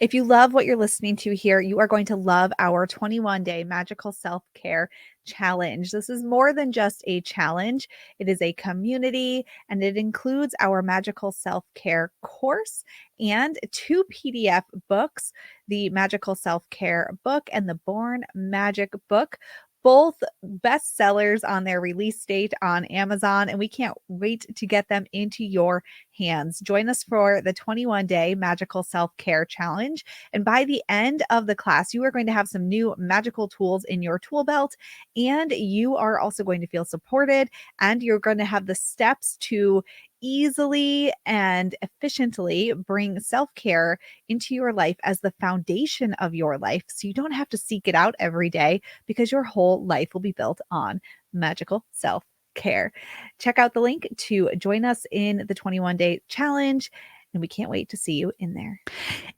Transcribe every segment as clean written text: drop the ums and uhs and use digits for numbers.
If you love what you're listening to here, you are going to love our 21-day magical self-care challenge. This is more than just a challenge. It is a community, and it includes our magical self-care course and 2 PDF books, the Magical Self-Care book and the Born Magic book. Both bestsellers on their release date on Amazon, and we can't wait to get them into your hands. Join us for the 21-day magical self-care challenge. And by the end of the class, you are going to have some new magical tools in your tool belt, and you are also going to feel supported, and you're going to have the steps to easily and efficiently bring self-care into your life as the foundation of your life, so you don't have to seek it out every day, because your whole life will be built on magical self-care. Check out the link to join us in the 21-day challenge, and we can't wait to see you in there.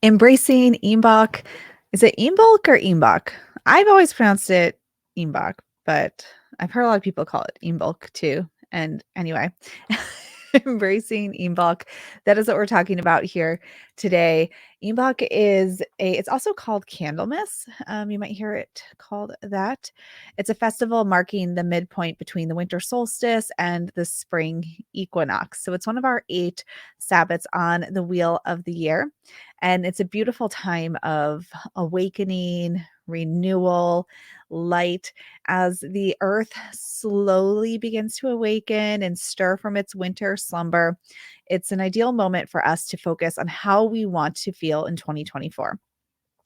Embracing Imbolc. Is it Imbolc or Imbolc? I've always pronounced it Imbolc, but I've heard a lot of people call it Imbolc too. And anyway, embracing Imbolc. That is what we're talking about here today. Imbolc it's also called Candlemas. You might hear it called that. It's a festival marking the midpoint between the winter solstice and the spring equinox. So it's one of our 8 Sabbats on the wheel of the year. And it's a beautiful time of awakening, renewal, light, as the earth slowly begins to awaken and stir from its winter slumber. It's an ideal moment for us to focus on how we want to feel in 2024.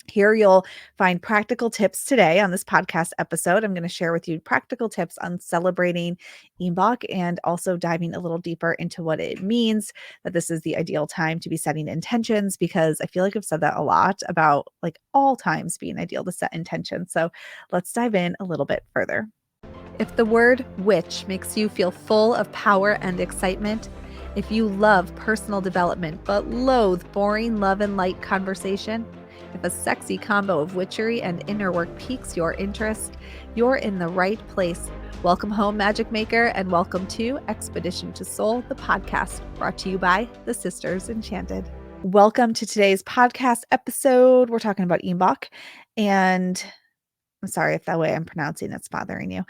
Here you'll find practical tips today on this podcast episode. I'm going to share with you practical tips on celebrating Imbolc and also diving a little deeper into what it means that this is the ideal time to be setting intentions, because I feel like I've said that a lot about like all times being ideal to set intentions. So let's dive in a little bit further. If the word witch makes you feel full of power and excitement, if you love personal development but loathe boring love and light conversation, if a sexy combo of witchery and inner work piques your interest, you're in the right place. Welcome home, Magic Maker, and welcome to Expedition to Soul, the podcast brought to you by the Sisters Enchanted. Welcome to today's podcast episode. We're talking about Imbolc, and I'm sorry if that way I'm pronouncing it's bothering you.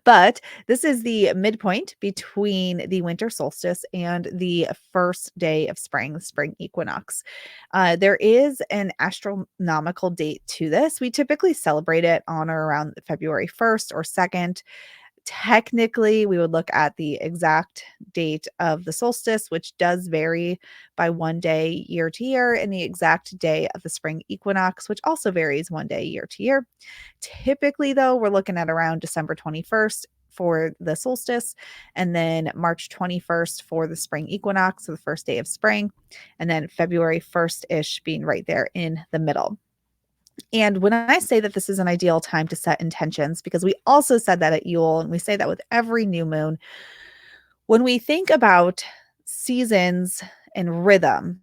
But this is the midpoint between the winter solstice and the first day of spring, the spring equinox. There is an astronomical date to this. We typically celebrate it on or around February 1st or 2nd. Technically, we would look at the exact date of the solstice, which does vary by 1 day year to year, and the exact day of the spring equinox, which also varies 1 day year to year. Typically, though, we're looking at around December 21st for the solstice, and then March 21st for the spring equinox, so the first day of spring, and then February 1st-ish being right there in the middle. And when I say that this is an ideal time to set intentions, because we also said that at Yule, and we say that with every new moon, when we think about seasons and rhythm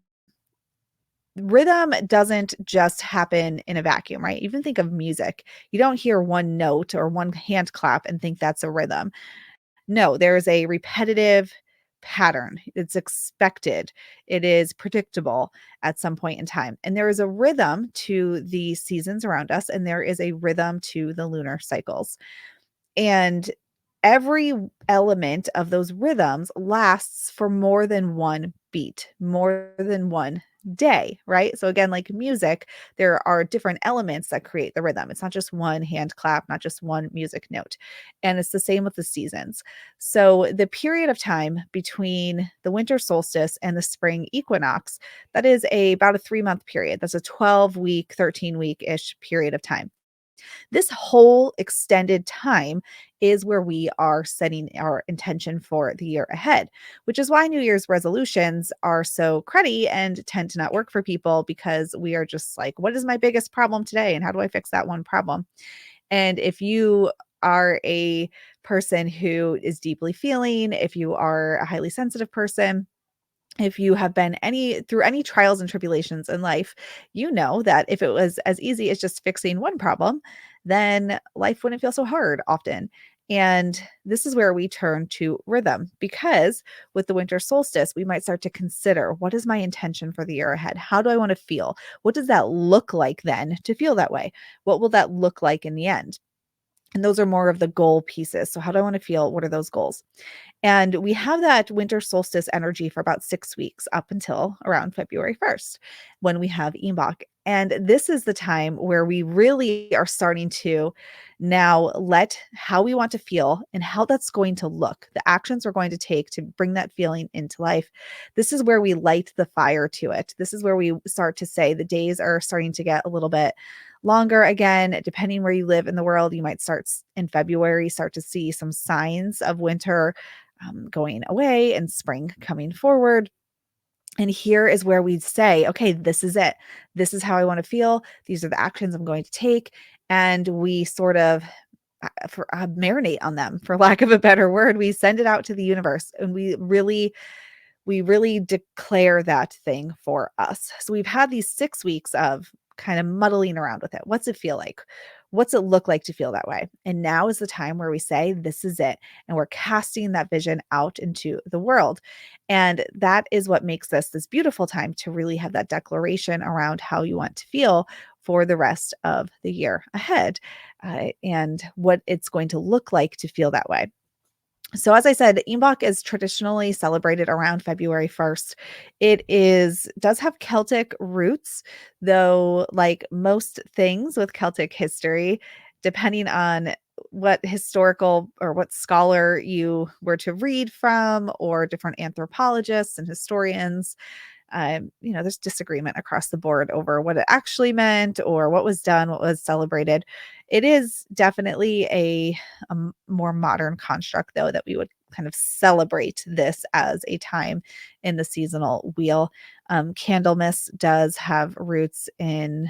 doesn't just happen in a vacuum, right? Even think of music. You don't hear one note or one hand clap and think that's a rhythm. No, there is a repetitive pattern. It's expected. It is predictable at some point in time. And there is a rhythm to the seasons around us, and there is a rhythm to the lunar cycles. And every element of those rhythms lasts for more than one beat, more than one day, right? So again, like music, there are different elements that create the rhythm. It's not just one hand clap, not just one music note. And it's the same with the seasons. So the period of time between the winter solstice and the spring equinox, that is about a 3-month period. That's a 12-week, 13-week-ish period of time. This whole extended time is where we are setting our intention for the year ahead, which is why New Year's resolutions are so cruddy and tend to not work for people, because we are just like, what is my biggest problem today? And how do I fix that one problem? And if you are a person who is deeply feeling, if you are a highly sensitive person, if you have been through any trials and tribulations in life, you know that if it was as easy as just fixing one problem, then life wouldn't feel so hard often. And this is where we turn to rhythm, because with the winter solstice, we might start to consider, what is my intention for the year ahead? How do I want to feel? What does that look like then to feel that way? What will that look like in the end? And those are more of the goal pieces. So, how do I want to feel? What are those goals? And we have that winter solstice energy for about 6 weeks up until around February 1st when we have Imbolc. And this is the time where we really are starting to now let how we want to feel and how that's going to look, the actions we're going to take to bring that feeling into life. This is where we light the fire to it. This is where we start to say the days are starting to get a little bit longer again. Depending where you live in the world, you might start in February, start to see some signs of winter going away and spring coming forward. And here is where we say, okay, this is it. This is how I want to feel. These are the actions I'm going to take. And we sort of marinate on them, for lack of a better word. We send it out to the universe, and we really declare that thing for us. So we've had these 6 weeks of kind of muddling around with it. What's it feel like? What's it look like to feel that way? And now is the time where we say, this is it. And we're casting that vision out into the world. And that is what makes this beautiful time to really have that declaration around how you want to feel for the rest of the year ahead, and what it's going to look like to feel that way. So as I said, Imbolc is traditionally celebrated around February 1st. Does have Celtic roots, though, like most things with Celtic history, depending on what historical or what scholar you were to read from, or different anthropologists and historians, there's disagreement across the board over what it actually meant or what was done, what was celebrated. It is definitely a more modern construct, though, that we would kind of celebrate this as a time in the seasonal wheel. Candlemas does have roots in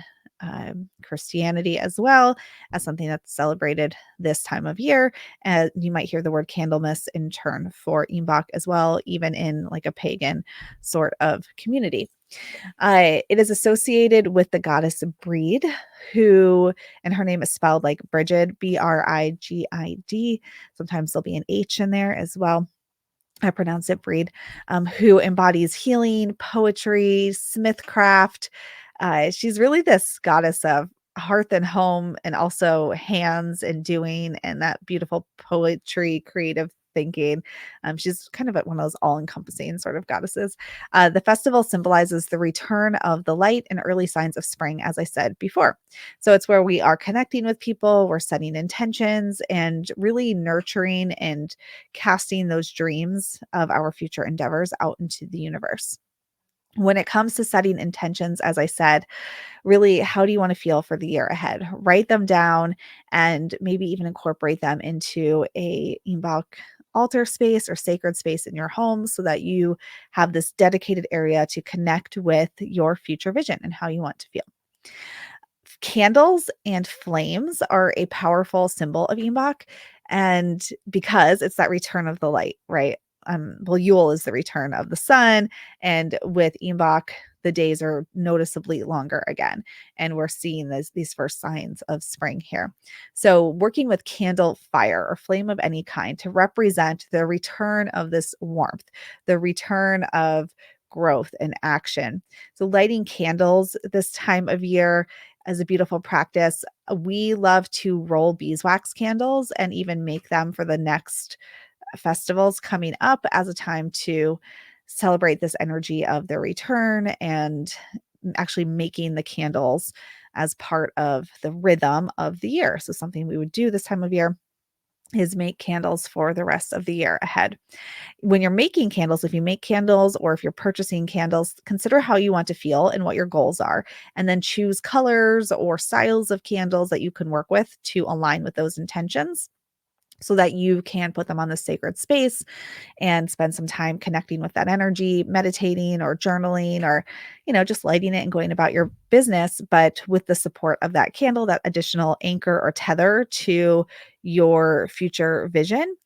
Christianity as well, as something that's celebrated this time of year. And you might hear the word Candlemas in turn for Imbolc as well, even in like a pagan sort of community. It is associated with the goddess Breed, and her name is spelled like Brigid, Brigid. Sometimes there'll be an H in there as well. I pronounce it Breed, who embodies healing, poetry, smithcraft. She's really this goddess of hearth and home, and also hands and doing, and that beautiful poetry, creative thinking. She's kind of one of those all-encompassing sort of goddesses. The festival symbolizes the return of the light and early signs of spring, as I said before. So it's where we are connecting with people, we're setting intentions, and really nurturing and casting those dreams of our future endeavors out into the universe. When it comes to setting intentions, as I said, really, how do you want to feel for the year ahead? Write them down and maybe even incorporate them into a Imbolc altar space or sacred space in your home, so that you have this dedicated area to connect with your future vision and how you want to feel. Candles and flames are a powerful symbol of Imbolc, and because it's that return of the light, right? Well, Yule is the return of the sun, and with Imbolc, the days are noticeably longer again, and we're seeing these first signs of spring here. So, working with candle fire or flame of any kind to represent the return of this warmth, the return of growth and action. So, lighting candles this time of year as a beautiful practice. We love to roll beeswax candles and even make them for the next festivals coming up as a time to celebrate this energy of their return, and actually making the candles as part of the rhythm of the year. So something we would do this time of year is make candles for the rest of the year ahead. When you're making candles, if you make candles or if you're purchasing candles, consider how you want to feel and what your goals are, and then choose colors or styles of candles that you can work with to align with those intentions, so that you can put them on the sacred space and spend some time connecting with that energy, meditating or journaling, or, just lighting it and going about your business, but with the support of that candle, that additional anchor or tether to your future vision,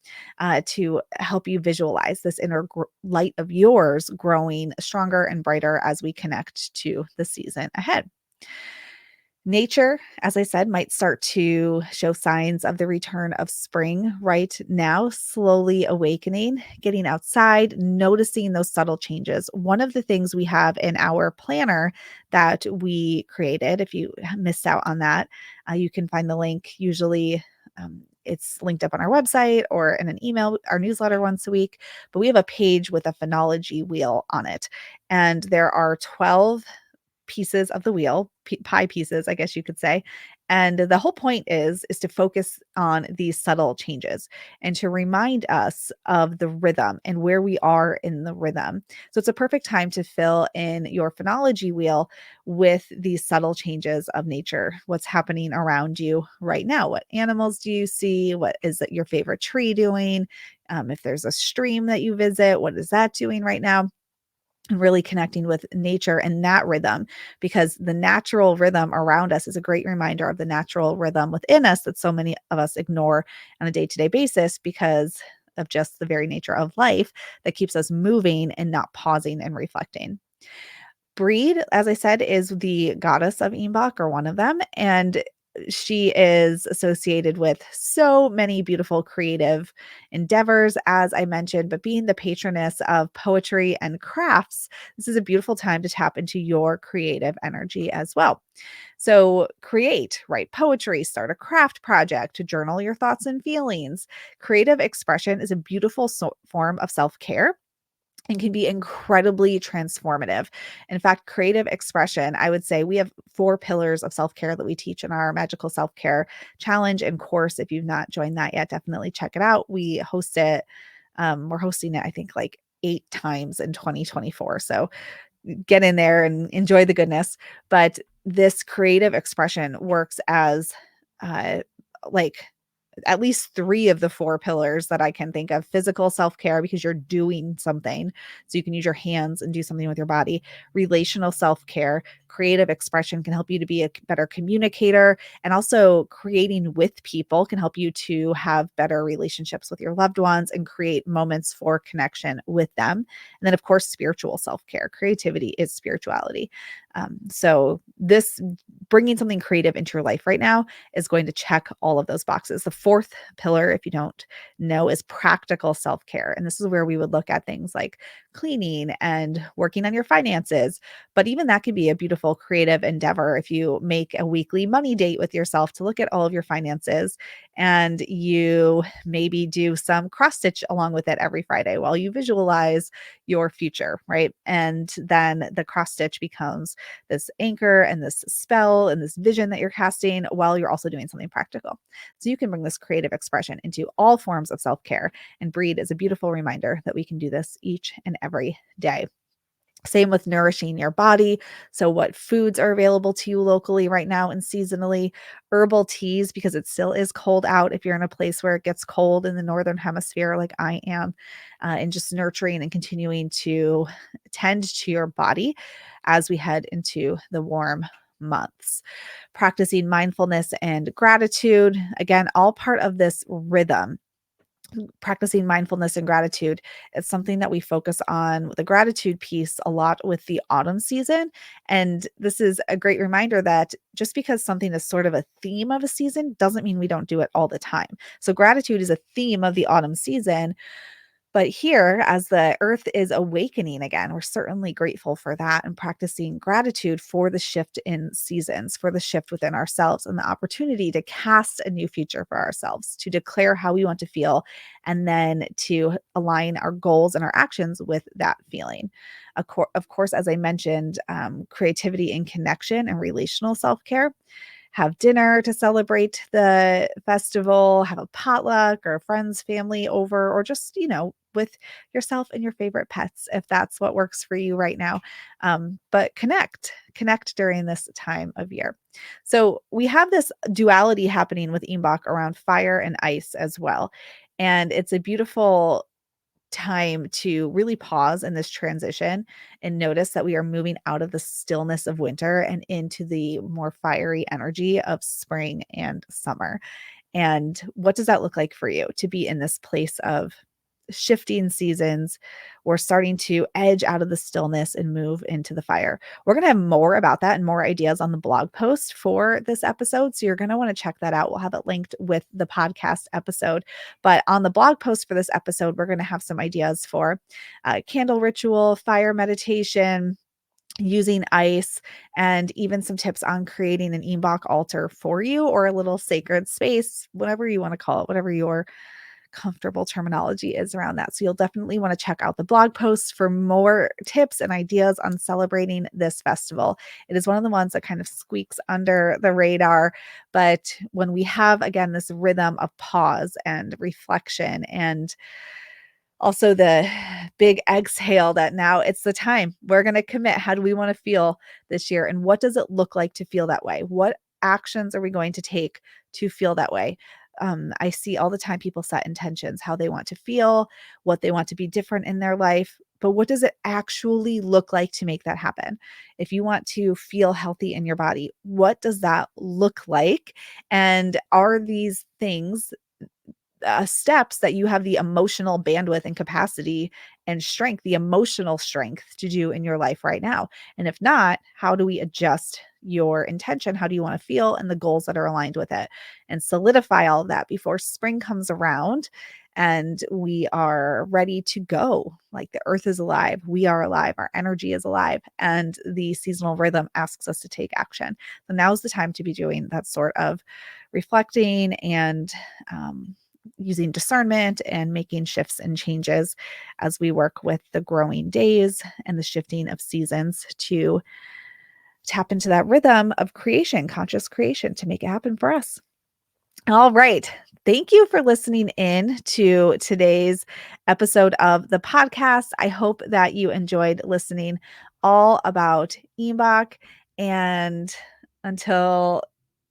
to help you visualize this inner light of yours growing stronger and brighter as we connect to the season ahead. Nature, as I said, might start to show signs of the return of spring right now, slowly awakening, getting outside, noticing those subtle changes. One of the things we have in our planner that we created, if you missed out on that, you can find the link. Usually, it's linked up on our website or in an email, our newsletter once a week. But we have a page with a phenology wheel on it. And there are 12 pieces of the wheel, pie pieces, I guess you could say. And the whole point is to focus on these subtle changes and to remind us of the rhythm and where we are in the rhythm. So it's a perfect time to fill in your phenology wheel with these subtle changes of nature. What's happening around you right now? What animals do you see? What is it your favorite tree doing? If there's a stream that you visit, what is that doing right now? And really connecting with nature and that rhythm, because the natural rhythm around us is a great reminder of the natural rhythm within us that so many of us ignore on a day-to-day basis because of just the very nature of life that keeps us moving and not pausing and reflecting. Breed, as I said, is the goddess of Imbolc, or one of them, and she is associated with so many beautiful creative endeavors, as I mentioned, but being the patroness of poetry and crafts, this is a beautiful time to tap into your creative energy as well. So create, write poetry, start a craft project, to journal your thoughts and feelings. Creative expression is a beautiful form of self-care and can be incredibly transformative. In fact, creative expression, I would say we have 4 pillars of self-care that we teach in our magical self-care challenge and course. If you've not joined that yet, definitely check it out. We host it. We're hosting it, I think, like 8 times in 2024. So get in there and enjoy the goodness. But this creative expression works as uh, like at least 3 of the 4 pillars that I can think of. Physical self-care, because you're doing something. So you can use your hands and do something with your body. Relational self-care, creative expression can help you to be a better communicator. And also creating with people can help you to have better relationships with your loved ones and create moments for connection with them. And then, of course, spiritual self-care. Creativity is spirituality. So this bringing something creative into your life right now is going to check all of those boxes. The 4th pillar, if you don't know, is practical self-care. And this is where we would look at things like cleaning and working on your finances. But even that can be a beautiful creative endeavor if you make a weekly money date with yourself to look at all of your finances, and you maybe do some cross stitch along with it every Friday while you visualize your future, right? And then the cross stitch becomes this anchor and this spell and this vision that you're casting while you're also doing something practical. So you can bring this creative expression into all forms of self-care, and Breed is a beautiful reminder that we can do this each and every day. Same with nourishing your body. So, what foods are available to you locally right now and seasonally? Herbal teas, because it still is cold out if you're in a place where it gets cold in the northern hemisphere, like I am, and just nurturing and continuing to tend to your body as we head into the warm months. Practicing mindfulness and gratitude, again, all part of this rhythm. Practicing mindfulness and gratitude, it's something that we focus on the gratitude piece a lot with the autumn season. And this is a great reminder that just because something is sort of a theme of a season doesn't mean we don't do it all the time. So gratitude is a theme of the autumn season, but here, as the earth is awakening again, we're certainly grateful for that and practicing gratitude for the shift in seasons, for the shift within ourselves and the opportunity to cast a new future for ourselves, to declare how we want to feel, and then to align our goals and our actions with that feeling. Of course, as I mentioned, creativity and connection and relational self-care. Have dinner to celebrate the festival, have a potluck or friends, family over, or just, with yourself and your favorite pets, if that's what works for you right now. But connect during this time of year. So we have this duality happening with Imbolc around fire and ice as well. And it's a beautiful time to really pause in this transition and notice that we are moving out of the stillness of winter and into the more fiery energy of spring and summer. And what does that look like for you to be in this place of shifting seasons, we're starting to edge out of the stillness and move into the fire. We're going to have more about that and more ideas on the blog post for this episode. So you're going to want to check that out. We'll have it linked with the podcast episode. But on the blog post for this episode, we're going to have some ideas for candle ritual, fire meditation, using ice, and even some tips on creating an Imbolc altar for you, or a little sacred space, whatever you want to call it, whatever your comfortable terminology is around that. So you'll definitely want to check out the blog post for more tips and ideas on celebrating this festival. It is one of the ones that kind of squeaks under the radar, but when we have, again, this rhythm of pause and reflection, and also the big exhale that now it's the time we're going to commit. How do we want to feel this year? And what does it look like to feel that way? What actions are we going to take to feel that way? I see all the time people set intentions, how they want to feel, what they want to be different in their life. But what does it actually look like to make that happen? If you want to feel healthy in your body, what does that look like? And are these things steps that you have the emotional bandwidth and capacity and strength, the emotional strength to do in your life right now? And if not, how do we adjust your intention? How do you want to feel, and the goals that are aligned with it, and solidify all of that before spring comes around and we are ready to go? Like, the earth is alive, we are alive, our energy is alive, and the seasonal rhythm asks us to take action. So now's the time to be doing that sort of reflecting and using discernment and making shifts and changes as we work with the growing days and the shifting of seasons to tap into that rhythm of creation, conscious creation, to make it happen for us. All right. Thank you for listening in to today's episode of the podcast. I hope that you enjoyed listening all about Imbolc. And until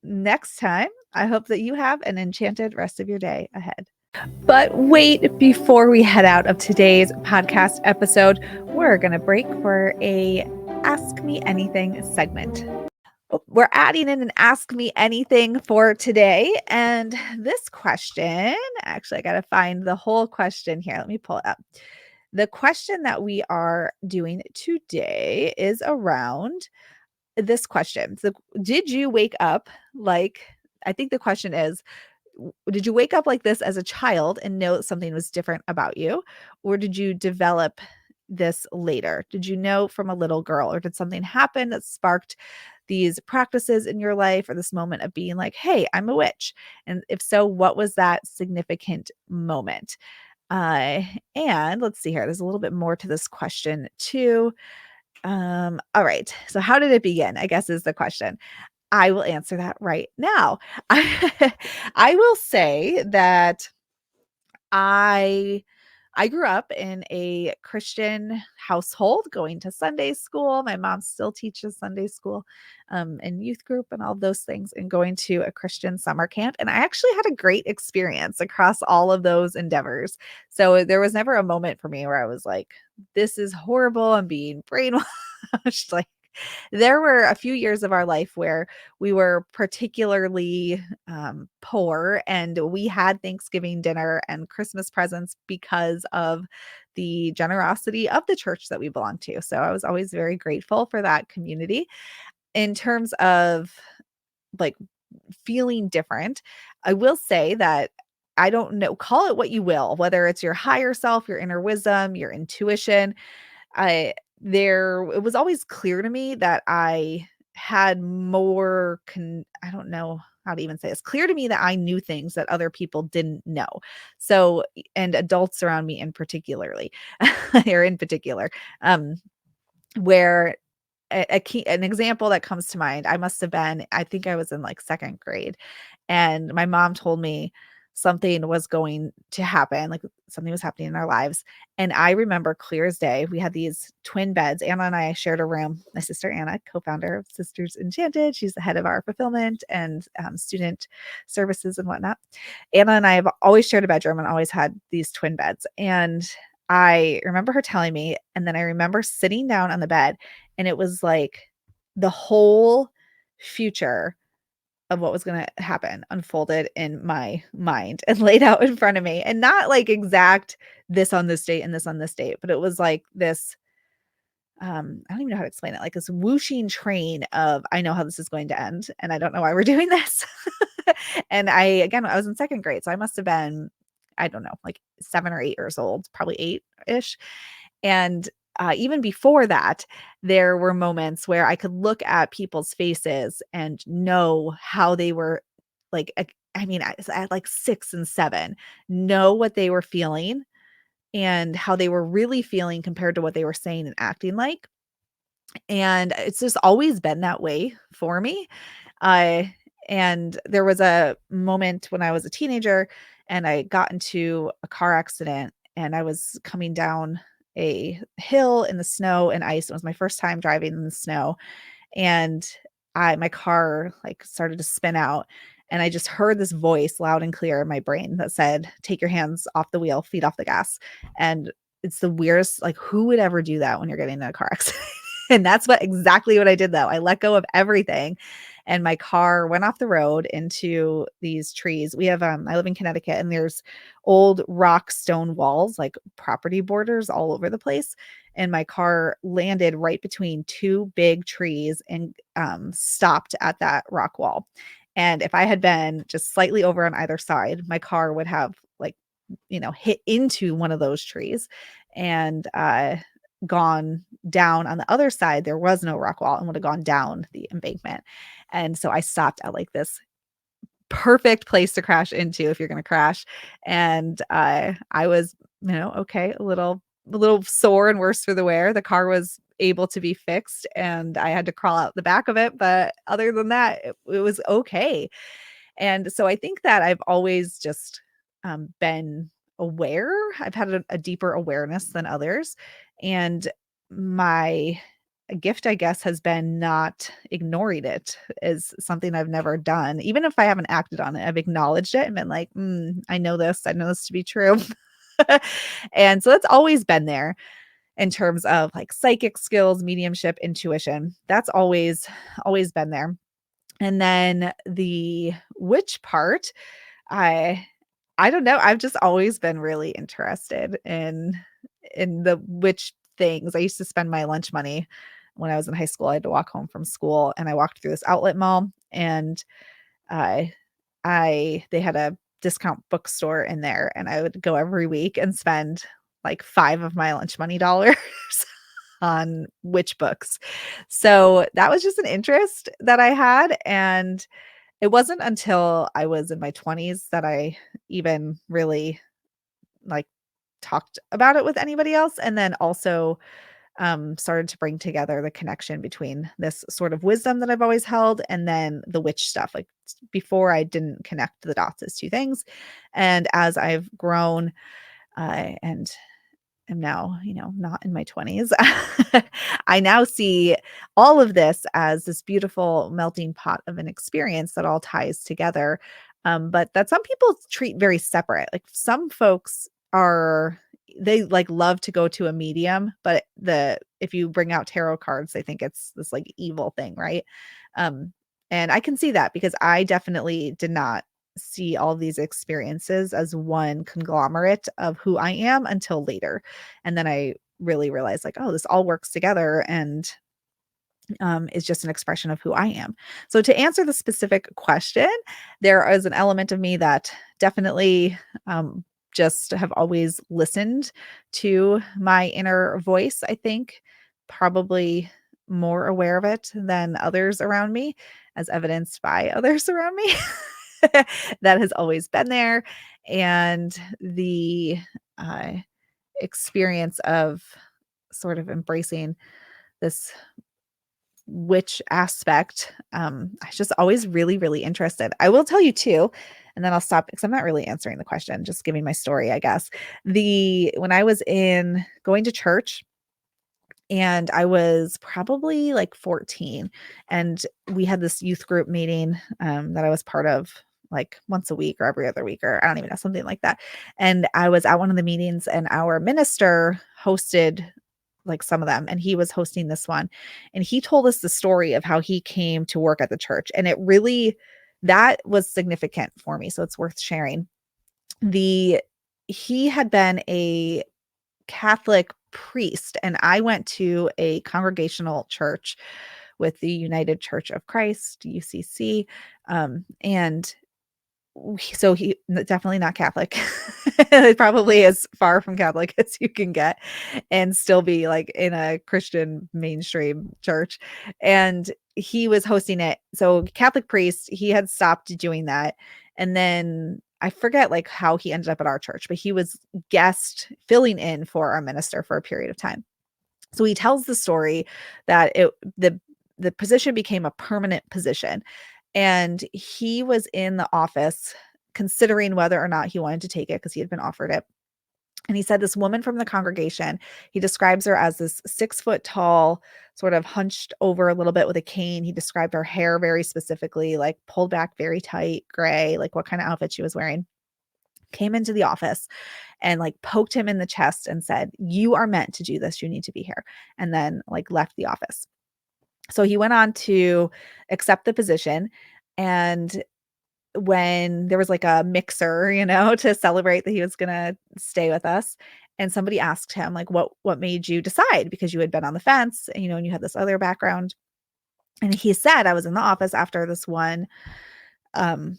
next time, I hope that you have an enchanted rest of your day ahead. But wait, before we head out of today's podcast episode, we're going to break for a Ask Me Anything segment. We're adding in an Ask Me Anything for today. And this question, actually, I got to find the whole question here. Let me pull it up. The question that we are doing today is around this question. So, did you wake up like, I think the question is, did you wake up like this as a child and know something was different about you? Or did you develop this later? Did you know from a little girl, or did something happen that sparked these practices in your life, or this moment of being like, hey, I'm a witch? And if so, what was that significant moment? And let's see here. There's a little bit more to this question too. All right. So how did it begin, I guess, is the question. I will answer that right now. I will say that I grew up in a Christian household, going to Sunday school. My mom still teaches Sunday school, and youth group and all those things, and going to a Christian summer camp. And I actually had a great experience across all of those endeavors. So there was never a moment for me where I was like, this is horrible, I'm being brainwashed. Like, there were a few years of our life where we were particularly poor, and we had Thanksgiving dinner and Christmas presents because of the generosity of the church that we belonged to. So I was always very grateful for that community. In terms of like feeling different, I will say that I don't know, call it what you will, whether it's your higher self, your inner wisdom, your intuition. I it was always clear to me that I had more I don't know how to even say this. Clear to me that I knew things that other people didn't know. So, and adults around me in particularly, or in particular, um, where an example that comes to mind, I think I was in like second grade, and my mom told me something was going to happen, like something was happening in our lives. And I remember clear as day, we had these twin beds. Anna and I shared a room. My sister Anna, co-founder of Sisters Enchanted, she's the head of our fulfillment and student services and whatnot. Anna and I have always shared a bedroom and always had these twin beds. And I remember her telling me, and then I remember sitting down on the bed, and it was like the whole future of what was gonna happen unfolded in my mind and laid out in front of me, and not like exact this on this date and this on this date, but it was like this, I don't even know how to explain it, like this whooshing train of, I know how this is going to end, and I don't know why we're doing this. And I was in second grade, so I must have been, I don't know, like 7 or 8 years old, probably 8-ish. And, even before that, there were moments where I could look at people's faces and know how they were, like, I mean, at like 6 and 7, know what they were feeling and how they were really feeling compared to what they were saying and acting like. And it's just always been that way for me. I and there was a moment when I was a teenager and I got into a car accident and I was coming down a hill in the snow and ice. It was my first time driving in the snow, and my car like started to spin out, and I just heard this voice loud and clear in my brain that said, "Take your hands off the wheel, feet off the gas." And it's the weirdest, like, who would ever do that when you're getting in a car accident? And that's exactly what I did though. I let go of everything and my car went off the road into these trees. We have I live in Connecticut, and there's old rock stone walls, like property borders all over the place. And my car landed right between two big trees and stopped at that rock wall. And if I had been just slightly over on either side, my car would have, like, hit into one of those trees and gone down on the other side. There was no rock wall, and would have gone down the embankment. And so I stopped at like this perfect place to crash into if you're going to crash. And I was, okay, a little sore and worse for the wear. The car was able to be fixed and I had to crawl out the back of it. But other than that, it was okay. And so I think that I've always just been aware. I've had a deeper awareness than others. And my gift, I guess, has been not ignoring it, is something I've never done. Even if I haven't acted on it, I've acknowledged it and been like, I know this. I know this to be true. And so that's always been there in terms of like psychic skills, mediumship, intuition. That's always been there. And then the witch part, I I don't know, I've just always been really interested in the witch things. I used to spend my lunch money when I was in high school. I had to walk home from school, and I walked through this outlet mall, and I they had a discount bookstore in there, and I would go every week and spend like 5 of my lunch money dollars on witch books. So that was just an interest that I had, and it wasn't until I was in my 20s that I even really, like, talked about it with anybody else, and then also, started to bring together the connection between this sort of wisdom that I've always held and then the witch stuff. Like, before I didn't connect the dots as 2 things, and as I've grown, and am now, not in my 20s, I now see all of this as this beautiful melting pot of an experience that all ties together. But that some people treat very separate. Like, some folks they like love to go to a medium, but if you bring out tarot cards, they think it's this like evil thing, right? Um, and I can see that because I definitely did not see all these experiences as one conglomerate of who I am until later. And then I really realized, like, oh, this all works together and is just an expression of who I am. So to answer the specific question, there is an element of me that definitely just have always listened to my inner voice. I think probably more aware of it than others around me, as evidenced by others around me. That has always been there. And the uh, experience of sort of embracing this witch aspect, I was just always really, really interested. I will tell you too, and then I'll stop because I'm not really answering the question, just giving my story, I guess. When I was in going to church, and I was probably like 14, and we had this youth group meeting that I was part of like once a week or every other week, or I don't even know, something like that. And I was at one of the meetings, and our minister hosted like some of them, and he was hosting this one, and he told us the story of how he came to work at the church. And it really that was significant for me. So it's worth sharing. He had been a Catholic priest, and I went to a congregational church with the United Church of Christ, UCC. And so he definitely not Catholic. It probably as far from Catholic as you can get and still be like in a Christian mainstream church. And he was hosting it. So Catholic priest, he had stopped doing that. And then I forget like how he ended up at our church, but he was guest filling in for our minister for a period of time. So he tells the story that the position became a permanent position, and he was in the office considering whether or not he wanted to take it because he had been offered it. And he said this woman from the congregation, he describes her as this 6 foot tall, sort of hunched over a little bit with a cane. He described her hair very specifically, like pulled back very tight, gray, like what kind of outfit she was wearing. Came into the office and like poked him in the chest and said, "You are meant to do this. You need to be here." And then like left the office. So he went on to accept the position. And when there was like a mixer, to celebrate that he was going to stay with us, and somebody asked him like, what made you decide? Because you had been on the fence, and you had this other background. And he said, "I was in the office after this one um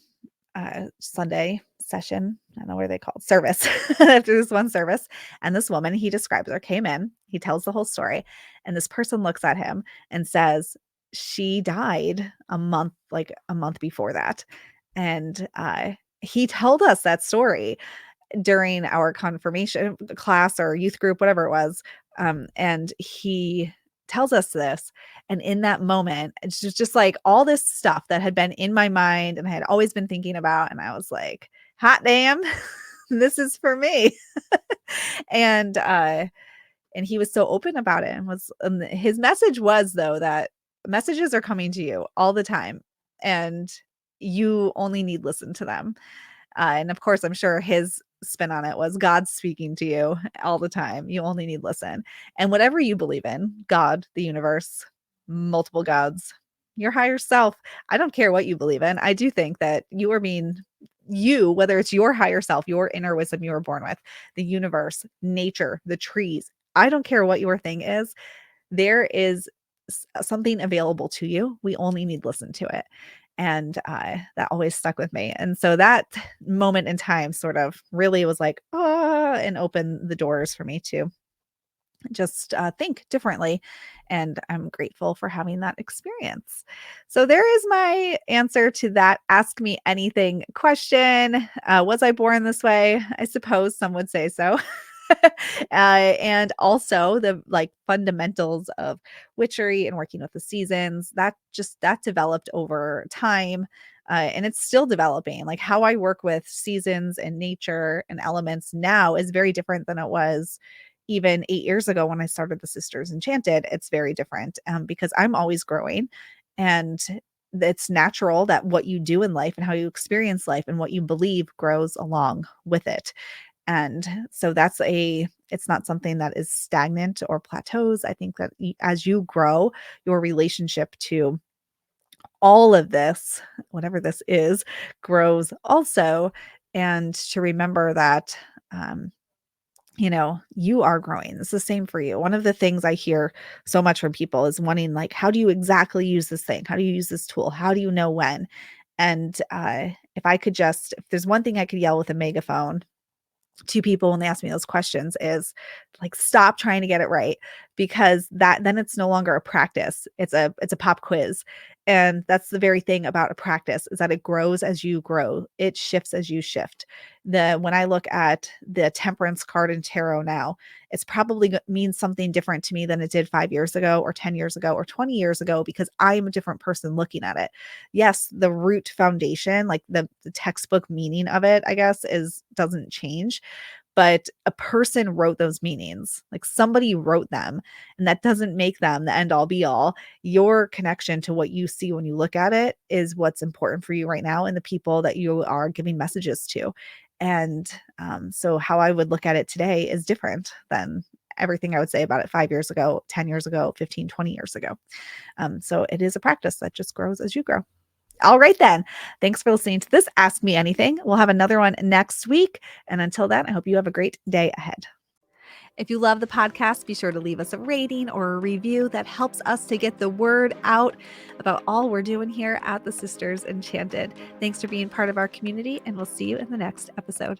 Sunday session. I don't know what they called service after this one service. And this woman, he describes her, came in, he tells the whole story. And this person looks at him and says, she died like a month before that." And he told us that story during our confirmation class or youth group, whatever it was. And he tells us this. And in that moment, it's just like all this stuff that had been in my mind and I had always been thinking about. And I was like, hot damn, this is for me. and he was so open about it, and his message was, though, that messages are coming to you all the time and you only need listen to them. And of course, I'm sure his spin on it was God's speaking to you all the time. You only need listen. And whatever you believe in, God, the universe, multiple gods, your higher self, I don't care what you believe in. I do think that you are being you, whether it's your higher self, your inner wisdom you were born with, the universe, nature, the trees. I don't care what your thing is. There is something available to you. We only need listen to it. And that always stuck with me. And so that moment in time sort of really was like, and opened the doors for me to just think differently. And I'm grateful for having that experience. So there is my answer to that ask me anything question. Was I born this way? I suppose some would say so. And also the like fundamentals of witchery and working with the seasons that developed over time. And it's still developing. Like how I work with seasons and nature and elements now is very different than it was even 8 years ago when I started the Sisters Enchanted. It's very different because I'm always growing, and it's natural that what you do in life and how you experience life and what you believe grows along with it. And so it's not something that is stagnant or plateaus. I think that as you grow, your relationship to all of this, whatever this is, grows also. And to remember that, you are growing. It's the same for you. One of the things I hear so much from people is wanting, like, how do you exactly use this thing? How do you use this tool? How do you know when? And if there's one thing I could yell with a megaphone to people when they ask me those questions is like, stop trying to get it right, because then it's no longer a practice. It's a pop quiz. And that's the very thing about a practice, is that it grows as you grow. It shifts as you shift. When I look at the temperance card in tarot now, it's probably means something different to me than it did 5 years ago or 10 years ago or 20 years ago, because I'm a different person looking at it. Yes, the root foundation, like the textbook meaning of it, I guess, doesn't change. But a person wrote those meanings, like somebody wrote them, and that doesn't make them the end all be all. Your connection to what you see when you look at it is what's important for you right now, and the people that you are giving messages to. And so how I would look at it today is different than everything I would say about it 5 years ago, 10 years ago, 15, 20 years ago. So it is a practice that just grows as you grow. All right, then. Thanks for listening to this Ask Me Anything. We'll have another one next week. And until then, I hope you have a great day ahead. If you love the podcast, be sure to leave us a rating or a review. That helps us to get the word out about all we're doing here at the Sisters Enchanted. Thanks for being part of our community, and we'll see you in the next episode.